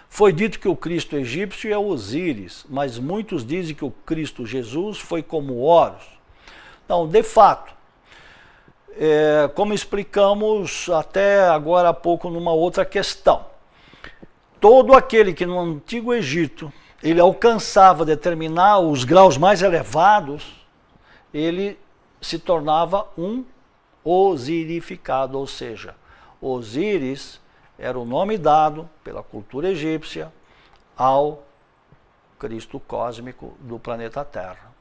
Foi dito que o Cristo egípcio é Osíris, mas muitos dizem que o Cristo Jesus foi como Horus. Então, de fato, como explicamos até agora há pouco numa outra questão, todo aquele que no Antigo Egito ele alcançava determinar os graus mais elevados, ele se tornava um osirificado, ou seja, Osíris era o nome dado pela cultura egípcia ao Cristo cósmico do planeta Terra.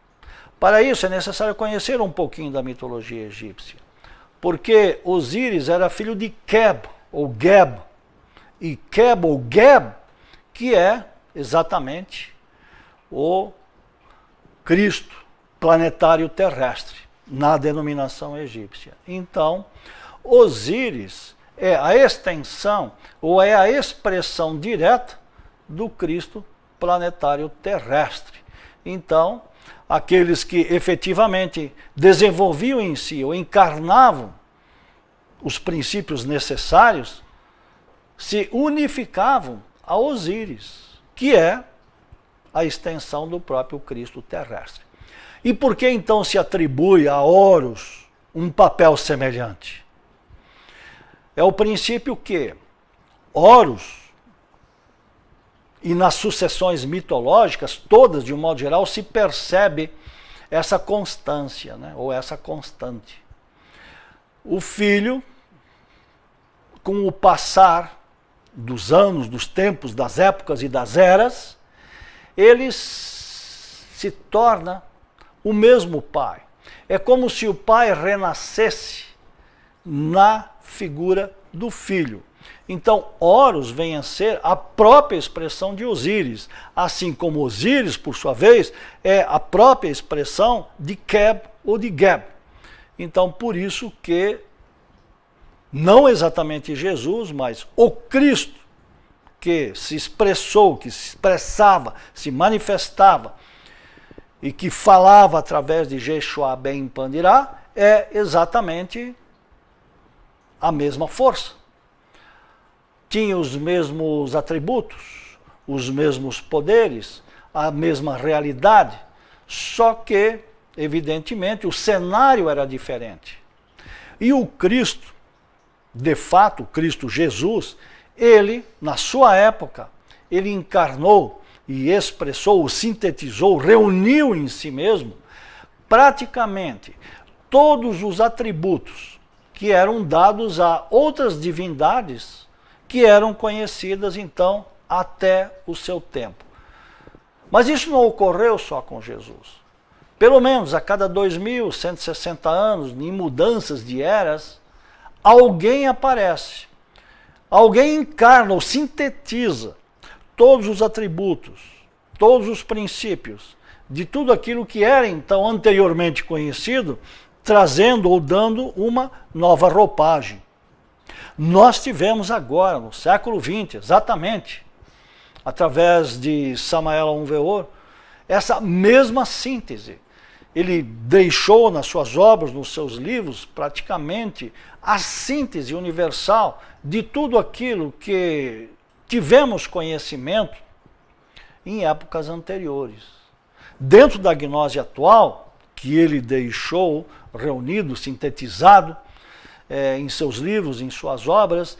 Para isso é necessário conhecer um pouquinho da mitologia egípcia, porque Osíris era filho de Keb, ou Geb, e Keb ou Geb, que é exatamente o Cristo planetário terrestre, na denominação egípcia. Então, Osíris é a extensão, ou é a expressão direta do Cristo planetário terrestre. Então, aqueles que efetivamente desenvolviam em si, ou encarnavam os princípios necessários, se unificavam a Osíris, que é a extensão do próprio Cristo terrestre. E por que então se atribui a Horus um papel semelhante? É o princípio que Horus, e nas sucessões mitológicas, todas de um modo geral, se percebe essa constância, né? Ou essa constante. O filho, com o passar dos anos, dos tempos, das épocas e das eras, ele se torna o mesmo pai. É como se o pai renascesse na figura do filho. Então, Horus vem a ser a própria expressão de Osíris, assim como Osíris, por sua vez, é a própria expressão de Keb ou de Geb. Então, por isso que, não exatamente Jesus, mas o Cristo, que se expressou, que se expressava, se manifestava, e que falava através de Jeshua ben Pandirá, é exatamente a mesma força. Tinha os mesmos atributos, os mesmos poderes, a mesma realidade, só que, evidentemente, o cenário era diferente. E o Cristo, de fato, o Cristo Jesus, ele, na sua época, ele encarnou e expressou, sintetizou, reuniu em si mesmo, praticamente, todos os atributos que eram dados a outras divindades que eram conhecidas, então, até o seu tempo. Mas isso não ocorreu só com Jesus. Pelo menos a cada 2160 anos, em mudanças de eras, alguém aparece. Alguém encarna ou sintetiza todos os atributos, todos os princípios de tudo aquilo que era, então, anteriormente conhecido, trazendo ou dando uma nova roupagem. Nós tivemos agora, no século XX, exatamente, através de Samael Aun Weor, essa mesma síntese. Ele deixou nas suas obras, nos seus livros, praticamente a síntese universal de tudo aquilo que tivemos conhecimento em épocas anteriores. Dentro da gnose atual, que ele deixou reunido, sintetizado, em seus livros, em suas obras,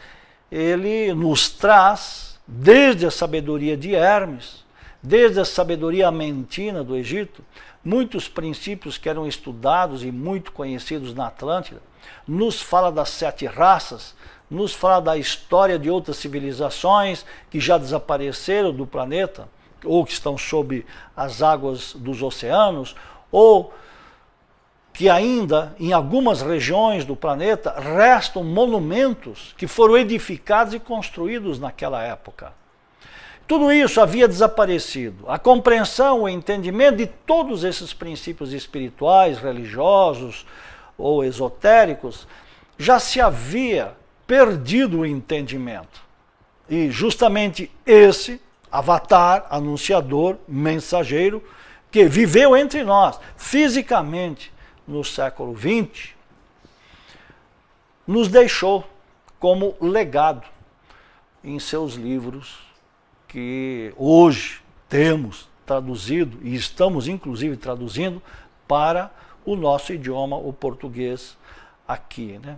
ele nos traz, desde a sabedoria de Hermes, desde a sabedoria amentina do Egito, muitos princípios que eram estudados e muito conhecidos na Atlântida, nos fala das 7 raças, nos fala da história de outras civilizações que já desapareceram do planeta, ou que estão sob as águas dos oceanos, ou que ainda, em algumas regiões do planeta, restam monumentos que foram edificados e construídos naquela época. Tudo isso havia desaparecido. A compreensão, o entendimento de todos esses princípios espirituais, religiosos ou esotéricos, já se havia perdido o entendimento. E justamente esse avatar, anunciador, mensageiro, que viveu entre nós, fisicamente, no século XX, nos deixou como legado em seus livros, que hoje temos traduzido, e estamos inclusive traduzindo para o nosso idioma, o português, aqui, né?